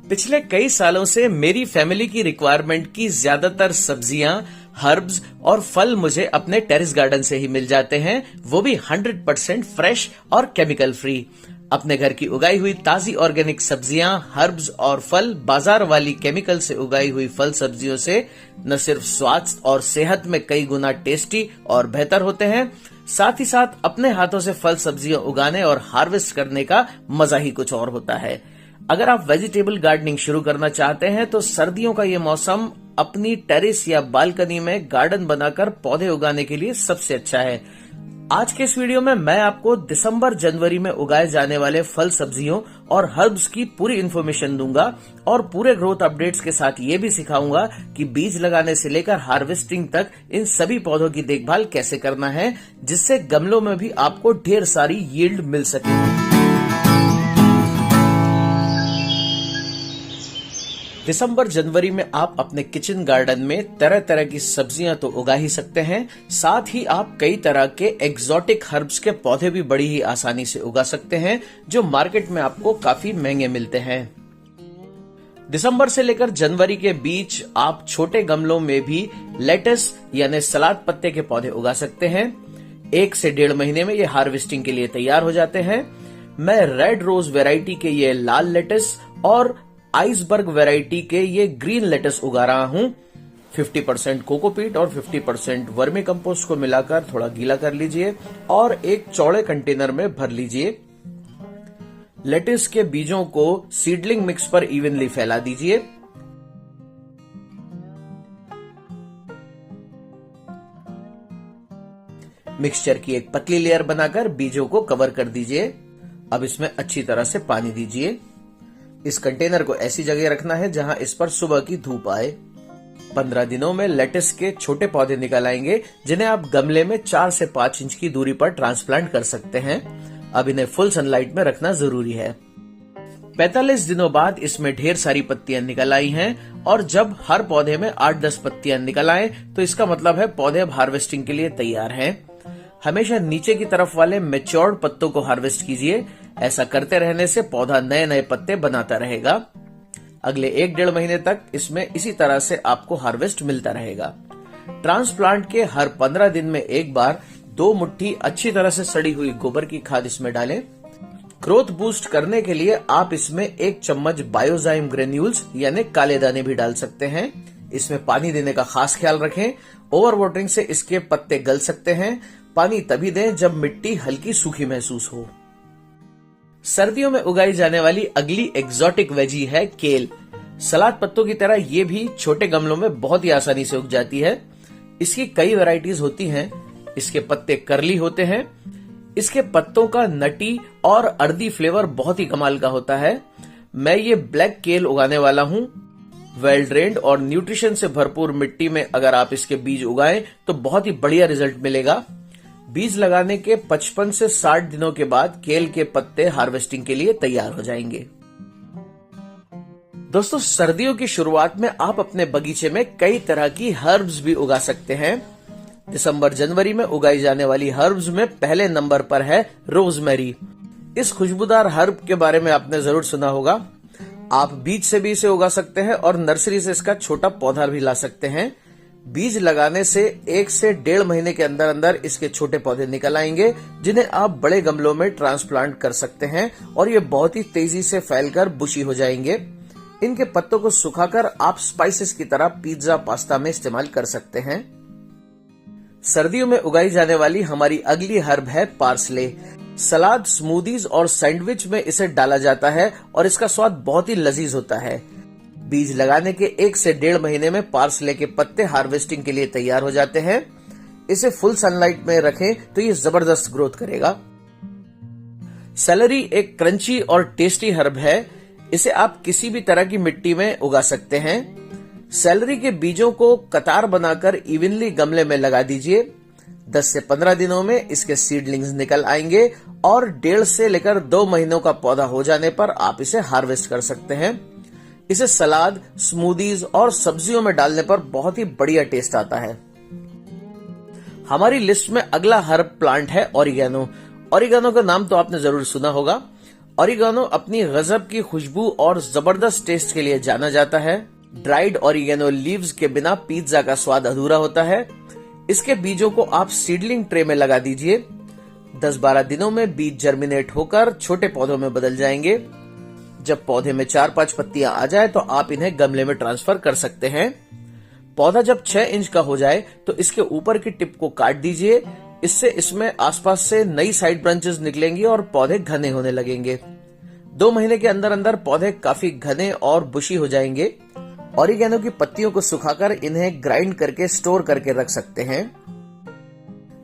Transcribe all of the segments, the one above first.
पिछले कई सालों से मेरी फैमिली की रिक्वायरमेंट की ज्यादातर सब्जियां, हर्ब्स और फल मुझे अपने टेरेस गार्डन से ही मिल जाते हैं, वो भी 100% फ्रेश और केमिकल फ्री। अपने घर की उगाई हुई ताजी ऑर्गेनिक सब्जियां, हर्ब्स और फल बाजार वाली केमिकल से उगाई हुई फल सब्जियों से न सिर्फ स्वास्थ्य और सेहत में कई गुना टेस्टी और बेहतर होते हैं, साथ ही साथ अपने हाथों से फल सब्जियां उगाने और हार्वेस्ट करने का मजा ही कुछ और होता है। अगर आप वेजिटेबल गार्डनिंग शुरू करना चाहते हैं तो सर्दियों का ये मौसम अपनी टेरेस या बालकनी में गार्डन बनाकर पौधे उगाने के लिए सबसे अच्छा है। आज के इस वीडियो में मैं आपको दिसंबर जनवरी में उगाए जाने वाले फल सब्जियों और हर्ब्स की पूरी इन्फॉर्मेशन दूंगा और पूरे ग्रोथ अपडेट्स के साथ ये भी सिखाऊंगा कि बीज लगाने से लेकर हार्वेस्टिंग तक इन सभी पौधों की देखभाल कैसे करना है, जिससे गमलों में भी आपको ढेर सारी यील्ड मिल सके। दिसंबर जनवरी में आप अपने किचन गार्डन में तरह तरह की सब्जियां तो उगा ही सकते हैं, साथ ही आप कई तरह के एक्सोटिक हर्ब्स के पौधे भी बड़ी ही आसानी से उगा सकते हैं, जो मार्केट में आपको काफी महंगे मिलते हैं। दिसंबर से लेकर जनवरी के बीच आप छोटे गमलों में भी लेटस यानी सलाद पत्ते के पौधे उगा सकते हैं। 1 से 1.5 महीने में ये हार्वेस्टिंग के लिए तैयार हो जाते हैं। मैं रेड रोज वैरायटी के ये लाल लेटस और आइसबर्ग वैरायटी के ये ग्रीन लेटस उगा रहा हूं। 50% कोकोपीट और 50% वर्मी कंपोस्ट को मिलाकर थोड़ा गीला कर लीजिए और एक चौड़े कंटेनर में भर लीजिए। लेटस के बीजों को सीडलिंग मिक्स पर इवनली फैला दीजिए। मिक्सचर की एक पतली लेयर बनाकर बीजों को कवर कर दीजिए। अब इसमें अच्छी तरह से पानी दीजिए। इस कंटेनर को ऐसी जगह रखना है जहां इस पर सुबह की धूप आए। 15 दिनों में लेटस के छोटे पौधे निकल आएंगे, जिन्हें आप गमले में 4 से 5 इंच की दूरी पर ट्रांसप्लांट कर सकते हैं। अब इन्हें फुल सनलाइट में रखना जरूरी है। 45 दिनों बाद इसमें ढेर सारी पत्तियां निकल आई हैं और जब हर पौधे में 8-10 पत्तियां निकल आए तो इसका मतलब है पौधे अब हार्वेस्टिंग के लिए तैयार हैं। हमेशा नीचे की तरफ वाले मैच्योर्ड पत्तों को हार्वेस्ट कीजिए। ऐसा करते रहने से पौधा नए नए पत्ते बनाता रहेगा। अगले 1-1.5 महीने तक इसमें इसी तरह से आपको हार्वेस्ट मिलता रहेगा। ट्रांसप्लांट के हर 15 दिन में एक बार 2 मुट्ठी अच्छी तरह से सड़ी हुई गोबर की खाद इसमें डालें। ग्रोथ बूस्ट करने के लिए आप इसमें 1 चम्मच बायोजाइम ग्रेन्यूल्स यानी काले दाने भी डाल सकते हैं। इसमें पानी देने का खास ख्याल रखें। ओवर वाटरिंग से इसके पत्ते गल सकते हैं। पानी तभी दें जब मिट्टी हल्की सूखी महसूस हो। सर्दियों में उगाई जाने वाली अगली एक्सोटिक वेजी है केल। सलाद पत्तों की तरह ये भी छोटे गमलों में बहुत ही आसानी से उग जाती है। इसकी कई वैरायटीज होती हैं। इसके पत्ते कर्ली होते हैं। इसके पत्तों का नटी और अर्दी फ्लेवर बहुत ही कमाल का होता है। मैं ये ब्लैक केल उगाने वाला हूं। वेल ड्रेन्ड और न्यूट्रिशन से भरपूर मिट्टी में अगर आप इसके बीज उगाएं तो बहुत ही बढ़िया रिजल्ट मिलेगा। बीज लगाने के 55 से 60 दिनों के बाद केल के पत्ते हार्वेस्टिंग के लिए तैयार हो जाएंगे। दोस्तों, सर्दियों की शुरुआत में आप अपने बगीचे में कई तरह की हर्ब्स भी उगा सकते हैं। दिसंबर जनवरी में उगाई जाने वाली हर्ब्स में पहले नंबर पर है रोजमेरी। इस खुशबूदार हर्ब के बारे में आपने जरूर सुना होगा। आप बीज से भी इसे उगा सकते हैं और नर्सरी से इसका छोटा पौधा भी ला सकते हैं। बीज लगाने से 1 से 1.5 महीने के अंदर अंदर इसके छोटे पौधे निकल आएंगे, जिन्हें आप बड़े गमलों में ट्रांसप्लांट कर सकते हैं और ये बहुत ही तेजी से फैलकर बुशी हो जाएंगे। इनके पत्तों को सुखाकर आप स्पाइसेस की तरह पिज्जा, पास्ता में इस्तेमाल कर सकते हैं। सर्दियों में उगाई जाने वाली हमारी अगली हर्ब है पार्सले। सलाद, स्मूदीज और सैंडविच में इसे डाला जाता है और इसका स्वाद बहुत ही लजीज होता है। बीज लगाने के 1 से 1.5 महीने में पार्सले के पत्ते हार्वेस्टिंग के लिए तैयार हो जाते हैं। इसे फुल सनलाइट में रखें तो ये जबरदस्त ग्रोथ करेगा। सेलरी एक क्रंची और टेस्टी हर्ब है। इसे आप किसी भी तरह की मिट्टी में उगा सकते हैं। सेलरी के बीजों को कतार बनाकर इवनली गमले में लगा दीजिए। 10 से 15 दिनों में इसके सीडलिंग्स निकल आएंगे और 1.5 से लेकर 2 महीनों का पौधा हो जाने पर आप इसे हार्वेस्ट कर सकते हैं। इसे सलाद, स्मूदीज और सब्जियों में डालने पर बहुत ही बढ़िया टेस्ट आता है। हमारी लिस्ट में अगला हर्ब प्लांट है ओरिगेनो। ओरिगेनो का नाम तो आपने जरूर सुना होगा। ऑरिगेनो अपनी गजब की खुशबू और जबरदस्त टेस्ट के लिए जाना जाता है। ड्राइड ऑरिगेनो लीव्स के बिना पिज्जा का स्वाद अधूरा होता है। इसके बीजों को आप सीडलिंग ट्रे में लगा दीजिए। 10-12 दिनों में बीज जर्मिनेट होकर छोटे पौधों में बदल जाएंगे। जब पौधे में 4-5 पत्तियां आ जाए तो आप इन्हें गमले में ट्रांसफर कर सकते हैं। पौधा जब 6 इंच का हो जाए तो इसके ऊपर की टिप को काट दीजिए। इससे इसमें आसपास से नई साइड ब्रांचेस निकलेंगी और पौधे घने होने लगेंगे। 2 महीने के अंदर अंदर पौधे काफी घने और बुशी हो जाएंगे। ऑरिगेनो की पत्तियों को सुखाकर इन्हें ग्राइंड करके स्टोर करके रख सकते हैं।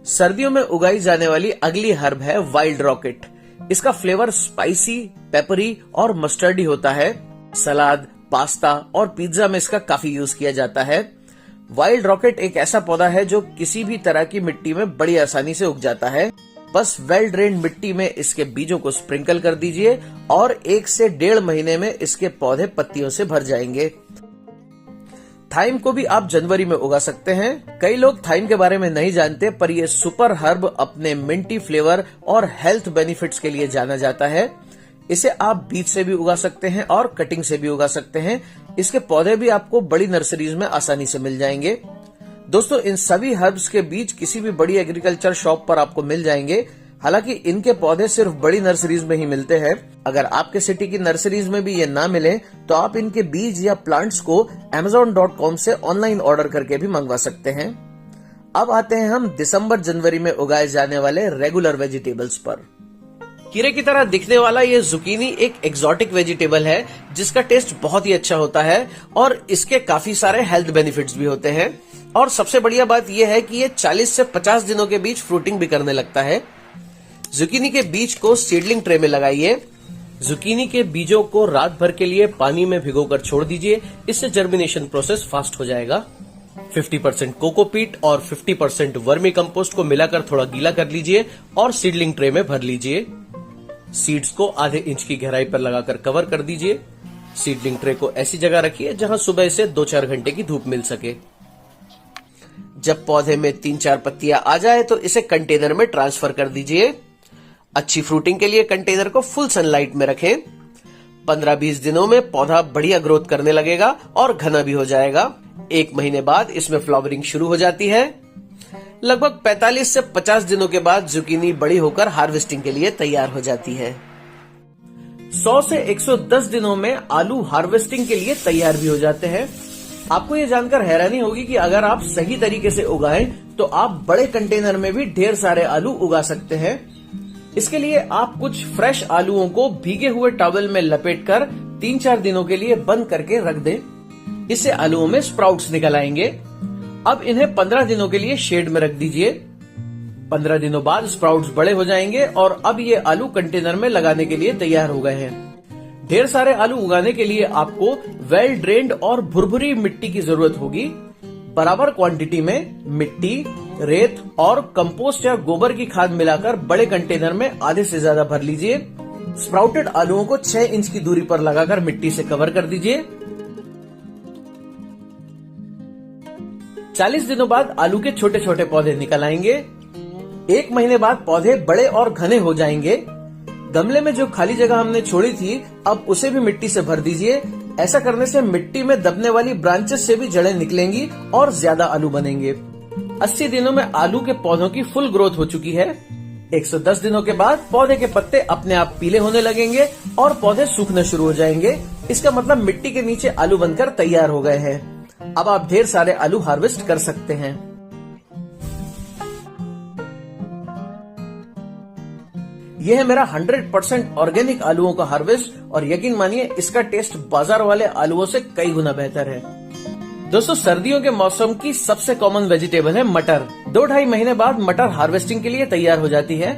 सर्दियों में उगाई जाने वाली अगली हर्ब है वाइल्ड रॉकेट। इसका फ्लेवर स्पाइसी, पेपरी और मस्टर्डी होता है। सलाद, पास्ता और पिज्जा में इसका काफी यूज किया जाता है। वाइल्ड रॉकेट एक ऐसा पौधा है जो किसी भी तरह की मिट्टी में बड़ी आसानी से उग जाता है। बस वेल ड्रेन्ड मिट्टी में इसके बीजों को स्प्रिंकल कर दीजिए और 1 से 1.5 महीने में इसके पौधे पत्तियों से भर जाएंगे। थाइम को भी आप जनवरी में उगा सकते हैं। कई लोग थाइम के बारे में नहीं जानते, पर यह सुपर हर्ब अपने मिंटी फ्लेवर और हेल्थ बेनिफिट्स के लिए जाना जाता है। इसे आप बीज से भी उगा सकते हैं और कटिंग से भी उगा सकते हैं। इसके पौधे भी आपको बड़ी नर्सरीज में आसानी से मिल जाएंगे। दोस्तों, इन सभी हर्ब्स के बीज किसी भी बड़ी एग्रीकल्चर शॉप पर आपको मिल जाएंगे। हालांकि इनके पौधे सिर्फ बड़ी नर्सरीज में ही मिलते हैं। अगर आपके सिटी की नर्सरीज में भी ये ना मिले तो आप इनके बीज या प्लांट्स को Amazon.com से ऑनलाइन ऑर्डर करके भी मंगवा सकते हैं। अब आते हैं हम दिसंबर जनवरी में उगाए जाने वाले रेगुलर वेजिटेबल्स पर। कीड़े की तरह दिखने वाला ये जुकीनी एक एक्सोटिक वेजिटेबल है जिसका टेस्ट बहुत ही अच्छा होता है और इसके काफी सारे हेल्थ बेनिफिट्स भी होते हैं। और सबसे बढ़िया बात यह है कि ये 40 से 50 दिनों के बीच फ्रूटिंग भी करने लगता है। जुकीनी के बीज को सीडलिंग ट्रे में लगाइए। जुकीनी के बीजों को रात भर के लिए पानी में भिगोकर छोड़ दीजिए। इससे जर्मिनेशन प्रोसेस फास्ट हो जाएगा। 50% कोकोपीट और 50% वर्मी कंपोस्ट को मिलाकर थोड़ा गीला कर लीजिए और सीडलिंग ट्रे में भर लीजिए। सीड्स को आधे इंच की गहराई पर लगाकर कवर कर दीजिए। सीडलिंग ट्रे को ऐसी जगह रखिए जहां सुबह से 2-4 घंटे की धूप मिल सके। जब पौधे में 3-4 पत्तियां आ जाए तो इसे कंटेनर में ट्रांसफर कर दीजिए। अच्छी फ्रूटिंग के लिए कंटेनर को फुल सनलाइट में रखें। 15-20 दिनों में पौधा बढ़िया ग्रोथ करने लगेगा और घना भी हो जाएगा। 1 महीने बाद इसमें फ्लावरिंग शुरू हो जाती है। लगभग 45 से 50 दिनों के बाद जुकीनी बड़ी होकर हार्वेस्टिंग के लिए तैयार हो जाती है। 100 से 110 दिनों में आलू हार्वेस्टिंग के लिए तैयार भी हो जाते हैं। आपको ये जानकर हैरानी होगी कि अगर आप सही तरीके से उगाएं तो आप बड़े कंटेनर में भी ढेर सारे आलू उगा सकते हैं। इसके लिए आप कुछ फ्रेश आलूओं को भीगे हुए टॉवल में लपेटकर 3-4 दिनों के लिए बंद करके रख दें। इससे आलूओं में स्प्राउट्स निकल आएंगे। अब इन्हें 15 दिनों के लिए शेड में रख दीजिए। 15 दिनों बाद स्प्राउट्स बड़े हो जाएंगे और अब ये आलू कंटेनर में लगाने के लिए तैयार हो गए हैं। ढेर सारे आलू उगाने के लिए आपको वेल ड्रेन्ड और भुरभुरी मिट्टी की जरूरत होगी। बराबर क्वांटिटी में मिट्टी, रेत और कंपोस्ट या गोबर की खाद मिलाकर बड़े कंटेनर में आधे से ज्यादा भर लीजिए। स्प्राउटेड आलूओं को 6 इंच की दूरी पर लगाकर मिट्टी से कवर कर दीजिए। 40 दिनों बाद आलू के छोटे छोटे पौधे निकल आएंगे। 1 महीने बाद पौधे बड़े और घने हो जाएंगे। गमले में जो खाली जगह हमने छोड़ी थी, अब उसे भी मिट्टी से भर दीजिए। ऐसा करने से मिट्टी में दबने वाली ब्रांचेस से भी जड़ें निकलेंगी और ज्यादा आलू बनेंगे। 80 दिनों में आलू के पौधों की फुल ग्रोथ हो चुकी है। 110 दिनों के बाद पौधे के पत्ते अपने आप पीले होने लगेंगे और पौधे सूखना शुरू हो जाएंगे। इसका मतलब मिट्टी के नीचे आलू बनकर तैयार हो गए हैं। अब आप ढेर सारे आलू हार्वेस्ट कर सकते हैं। यह है मेरा 100% ऑर्गेनिक आलूओं का हार्वेस्ट और यकीन मानिए इसका टेस्ट बाजार वाले आलूओं से कई गुना बेहतर है। दोस्तों, सर्दियों के मौसम की सबसे कॉमन वेजिटेबल है मटर। 2-2.5 महीने बाद मटर हार्वेस्टिंग के लिए तैयार हो जाती है।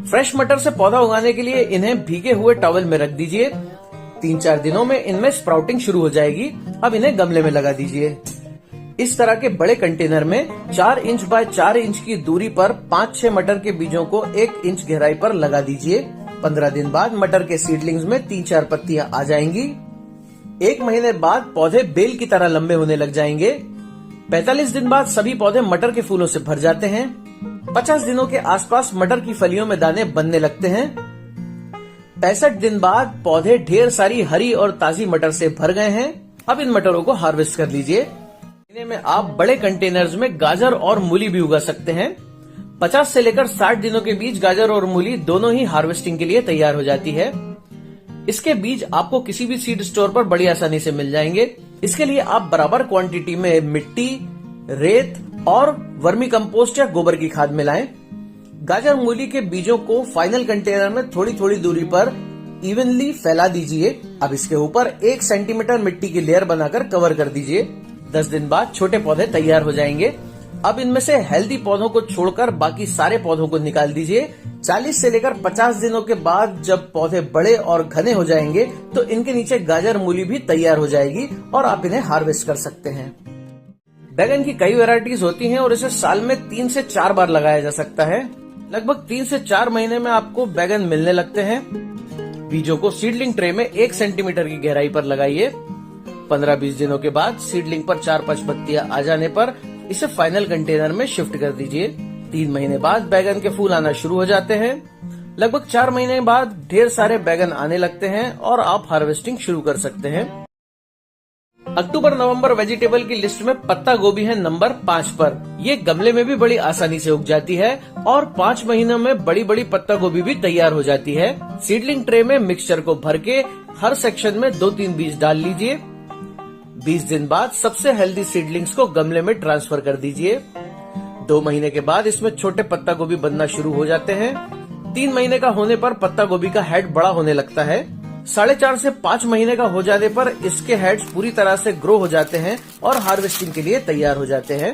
फ्रेश मटर से पौधा उगाने के लिए इन्हें भीगे हुए टॉवल में रख दीजिए। 3-4 दिनों में इनमें स्प्राउटिंग शुरू हो जाएगी। अब इन्हें गमले में लगा दीजिए। इस तरह के बड़े कंटेनर में 4 इंच बाय 4 इंच की दूरी पर 5-6 मटर के बीजों को 1 इंच गहराई पर लगा दीजिए। 15 दिन बाद मटर के सीडलिंग्स में 3-4 पत्तियां आ जाएंगी। 1 महीने बाद पौधे बेल की तरह लंबे होने लग जाएंगे। 45 दिन बाद सभी पौधे मटर के फूलों से भर जाते हैं। 50 दिनों के आसपास मटर की फलियों में दाने बनने लगते हैं। 65 दिन बाद पौधे ढेर सारी हरी और ताजी मटर से भर गए हैं। अब इन मटरों को हार्वेस्ट कर लीजिए। महीने में आप बड़े कंटेनर्स में गाजर और मूली भी उगा सकते हैं। 50 से लेकर 60 दिनों के बीच गाजर और मूली दोनों ही हार्वेस्टिंग के लिए तैयार हो जाती है। इसके बीज आपको किसी भी सीड स्टोर पर बड़ी आसानी से मिल जाएंगे। इसके लिए आप बराबर क्वांटिटी में मिट्टी, रेत और वर्मी कंपोस्ट या गोबर की खाद मिलाएं। गाजर मूली के बीजों को फाइनल कंटेनर में थोड़ी थोड़ी दूरी पर इवनली फैला दीजिए। अब इसके ऊपर 1 सेंटीमीटर मिट्टी की लेयर बनाकर कवर कर दीजिए। 10 दिन बाद छोटे पौधे तैयार हो जाएंगे। अब इनमें से हेल्दी पौधों को छोड़कर बाकी सारे पौधों को निकाल दीजिए। 40 से लेकर 50 दिनों के बाद जब पौधे बड़े और घने हो जाएंगे तो इनके नीचे गाजर मूली भी तैयार हो जाएगी और आप इन्हें हार्वेस्ट कर सकते हैं। बैगन की कई वैरायटीज होती हैं और इसे साल में 3 से 4 बार लगाया जा सकता है। लगभग 3 से 4 महीने में आपको बैगन मिलने लगते हैं। बीजों को सीडलिंग ट्रे में 1 सेंटीमीटर की गहराई पर लगाइए। 15-20 दिनों के बाद सीडलिंग पर 4-5 पत्तियां आ जाने पर इसे फाइनल कंटेनर में शिफ्ट कर दीजिए। 3 महीने बाद बैगन के फूल आना शुरू हो जाते हैं। लगभग 4 महीने बाद ढेर सारे बैगन आने लगते हैं और आप हार्वेस्टिंग शुरू कर सकते हैं। अक्टूबर-नवंबर वेजिटेबल की लिस्ट में पत्ता गोभी है नंबर 5 पर। ये गमले में भी बड़ी आसानी से उग जाती है और 5 महीनों में बड़ी बड़ी पत्ता गोभी भी तैयार हो जाती है। सीडलिंग ट्रे में मिक्सचर को भर के हर सेक्शन में 2-3 बीज डाल लीजिए। 20 दिन बाद सबसे हेल्दी सीडलिंग्स को गमले में ट्रांसफर कर दीजिए। 2 महीने के बाद इसमें छोटे पत्ता गोभी बनना शुरू हो जाते हैं। 3 महीने का होने पर पत्ता गोभी का हेड बड़ा होने लगता है। 4.5 से 5 महीने का हो जाने पर इसके हेड्स पूरी तरह से ग्रो हो जाते हैं और हार्वेस्टिंग के लिए तैयार हो जाते हैं।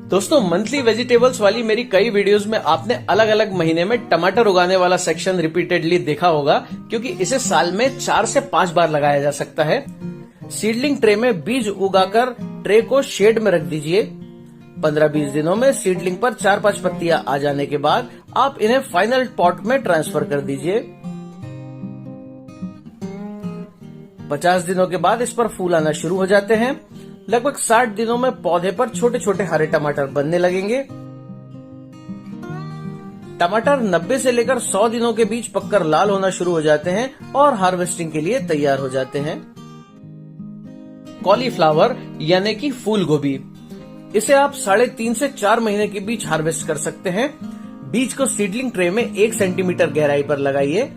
दोस्तों, मंथली वेजिटेबल्स वाली मेरी कई वीडियोस में आपने अलग अलग महीने में टमाटर उगाने वाला सेक्शन रिपीटेडली देखा होगा, क्योंकि इसे साल में 4 से 5 बार लगाया जा सकता है। सीडलिंग ट्रे में बीज उगाकर ट्रे को शेड में रख दीजिए। 15-20 दिनों में सीडलिंग पर 4-5 पत्तियां आ जाने के बाद आप इन्हें फाइनल पॉट में ट्रांसफर कर दीजिए। 50 दिनों के बाद इस पर फूल आना शुरू हो जाते हैं। लगभग 60 दिनों में पौधे पर छोटे छोटे हरे टमाटर बनने लगेंगे। टमाटर 90 से लेकर 100 दिनों के बीच पककर लाल होना शुरू हो जाते हैं और हार्वेस्टिंग के लिए तैयार हो जाते हैं। कॉलीफ्लावर यानी कि फूल गोभी, इसे आप 3.5 से 4 महीने के बीच हार्वेस्ट कर सकते हैं। बीज को सीडलिंग ट्रे में 1 सेंटीमीटर गहराई पर लगाइए।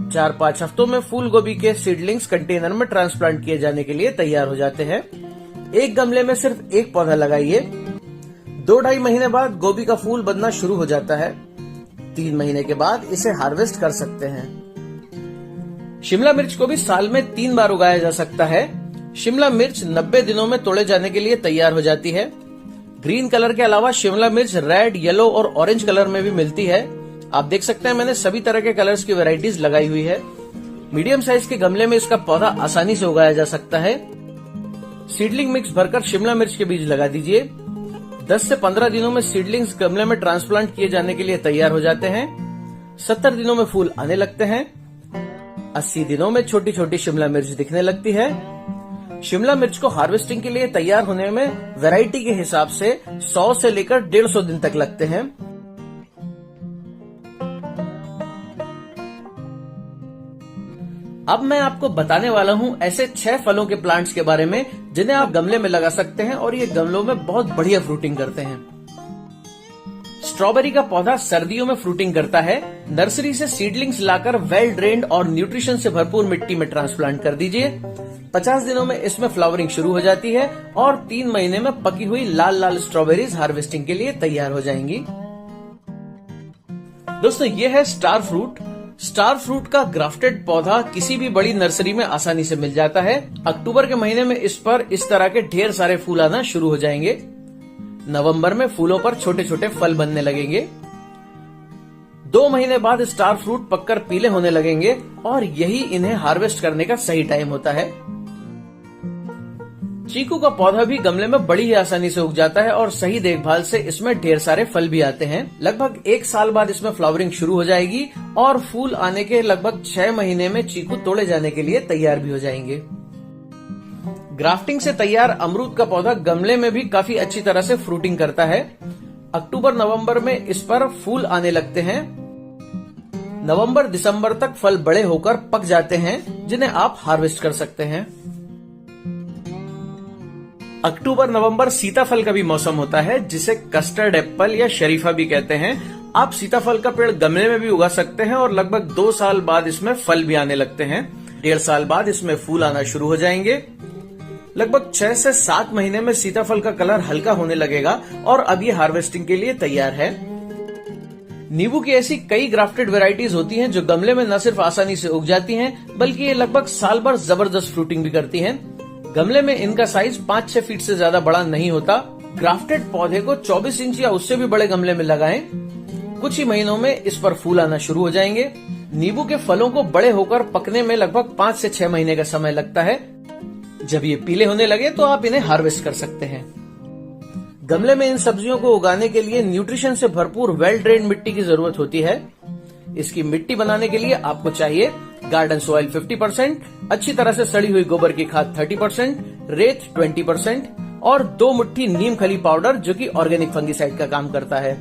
4-5 हफ्तों में फूल गोभी के सीडलिंग्स कंटेनर में ट्रांसप्लांट किए जाने के लिए तैयार हो जाते हैं। एक गमले में सिर्फ 1 पौधा लगाइए। 2-2.5 महीने बाद गोभी का फूल बनना शुरू हो जाता है। 3 महीने के बाद इसे हार्वेस्ट कर सकते हैं। शिमला मिर्च को भी साल में 3 बार उगाया जा सकता है। शिमला मिर्च 90 दिनों में तोड़े जाने के लिए तैयार हो जाती है। ग्रीन कलर के अलावा शिमला मिर्च रेड, येलो और ऑरेंज कलर में भी मिलती है। आप देख सकते हैं मैंने सभी तरह के कलर्स की वैरायटीज लगाई हुई है। मीडियम साइज के गमले में इसका पौधा आसानी से उगाया जा सकता है। सीडलिंग मिक्स भरकर शिमला मिर्च के बीज लगा दीजिए। 10 से 15 दिनों में सीडलिंग्स गमले में ट्रांसप्लांट किए जाने के लिए तैयार हो जाते हैं। 70 दिनों में फूल आने लगते हैं। 80 दिनों में छोटी छोटी शिमला मिर्च दिखने लगती है। शिमला मिर्च को हार्वेस्टिंग के लिए तैयार होने में वैरायटी के हिसाब से 100 से लेकर 150 दिन तक लगते हैं। अब मैं आपको बताने वाला हूं ऐसे 6 फलों के प्लांट्स के बारे में जिन्हें आप गमले में लगा सकते हैं और ये गमलों में बहुत बढ़िया फ्रूटिंग करते हैं। स्ट्रॉबेरी का पौधा सर्दियों में फ्रूटिंग करता है। नर्सरी से सीडलिंग्स लाकर वेल ड्रेन्ड और न्यूट्रिशन से भरपूर मिट्टी में ट्रांसप्लांट कर दीजिए। 50 दिनों में इसमें फ्लावरिंग शुरू हो जाती है और 3 महीने में पकी हुई लाल लाल स्ट्रॉबेरीज हार्वेस्टिंग के लिए तैयार हो जाएंगी। दोस्तों, ये है स्टार फ्रूट। स्टार फ्रूट का ग्राफ्टेड पौधा किसी भी बड़ी नर्सरी में आसानी से मिल जाता है। अक्टूबर के महीने में इस पर इस तरह के ढेर सारे फूल आना शुरू हो जाएंगे। नवंबर में फूलों पर छोटे छोटे फल बनने लगेंगे। 2 महीने बाद स्टार फ्रूट पककर पीले होने लगेंगे और यही इन्हें हार्वेस्ट करने का सही टाइम होता है। चीकू का पौधा भी गमले में बड़ी ही आसानी से उग जाता है और सही देखभाल से इसमें ढेर सारे फल भी आते हैं। लगभग 1 साल बाद इसमें फ्लावरिंग शुरू हो जाएगी और फूल आने के लगभग 6 महीने में चीकू तोड़े जाने के लिए तैयार भी हो जाएंगे। ग्राफ्टिंग से तैयार अमरूद का पौधा गमले में भी काफी अच्छी तरह से फ्रूटिंग करता है। अक्टूबर नवंबर में इस पर फूल आने लगते हैं। नवंबर दिसंबर तक फल बड़े होकर पक जाते हैं, जिन्हें आप हार्वेस्ट कर सकते हैं। अक्टूबर नवंबर सीताफल का भी मौसम होता है, जिसे कस्टर्ड एप्पल या शरीफा भी कहते हैं। आप सीताफल का पेड़ गमले में भी उगा सकते हैं और लगभग 2 साल बाद इसमें फल भी आने लगते हैं। 1.5 साल बाद इसमें फूल आना शुरू हो जाएंगे। लगभग 6 से 7 महीने में सीताफल का कलर हल्का होने लगेगा और अब ये हार्वेस्टिंग के लिए तैयार है। नींबू की ऐसी कई ग्राफ्टेड वैरायटीज होती हैं जो गमले में न सिर्फ आसानी से उग जाती हैं, बल्कि ये लगभग साल भर जबरदस्त फ्रूटिंग भी करती हैं। गमले में इनका साइज 5-6 फीट से ज्यादा बड़ा नहीं होता। ग्राफ्टेड पौधे को 24 इंच या उससे भी बड़े गमले में लगाएं। कुछ ही महीनों में इस पर फूल आना शुरू हो जाएंगे। नींबू के फलों को बड़े होकर पकने में लगभग 5 से 6 महीने का समय लगता है। जब ये पीले होने लगे तो आप इन्हें हार्वेस्ट कर सकते हैं। गमले में इन सब्जियों को उगाने के लिए न्यूट्रिशन से भरपूर वेल ड्रेन्ड मिट्टी की जरूरत होती है। इसकी मिट्टी बनाने के लिए आपको चाहिए गार्डन सॉइल 50%, अच्छी तरह से सड़ी हुई गोबर की खाद 30%, रेत 20% और 2 मुट्ठी नीम खली पाउडर, जो कि ऑर्गेनिक फंगिसाइड का काम करता है।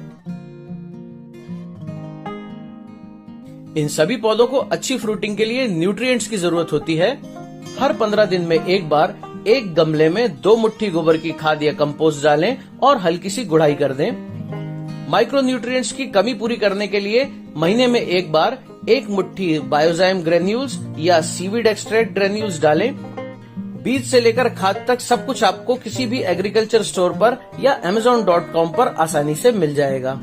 इन सभी पौधों को अच्छी फ्रूटिंग के लिए न्यूट्रिएंट्स की जरूरत होती है। हर 15 दिन में एक बार एक गमले में 2 मुट्ठी गोबर की खाद या कंपोस्ट डालें और हल्की सी गुड़ाई कर दें। माइक्रो न्यूट्रिएंट्स की कमी पूरी करने के लिए महीने में एक बार 1 मुट्ठी बायोजाइम ग्रेन्यूल्स या सीवीड एक्सट्रैक्ट ग्रेन्यूल्स डालें। बीज से लेकर खाद तक सब कुछ आपको किसी भी एग्रीकल्चर स्टोर पर या amazon.com पर आसानी से मिल जाएगा।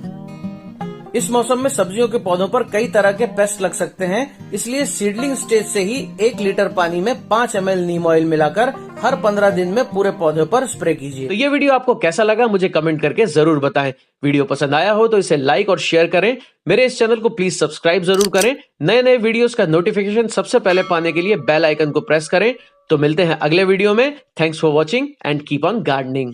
इस मौसम में सब्जियों के पौधों पर कई तरह के पेस्ट लग सकते हैं, इसलिए सीडलिंग स्टेज से ही 1 लीटर पानी में 5 ml नीम ऑयल मिलाकर हर 15 दिन में पूरे पौधे पर स्प्रे कीजिए। तो ये वीडियो आपको कैसा लगा मुझे कमेंट करके जरूर बताएं। वीडियो पसंद आया हो तो इसे लाइक और शेयर करें। मेरे इस चैनल को प्लीज सब्सक्राइब जरूर करें। नए वीडियोस का नोटिफिकेशन सबसे पहले पाने के लिए बेल आइकन को प्रेस करें। तो मिलते हैं अगले वीडियो में। Thanks for watching and keep on gardening.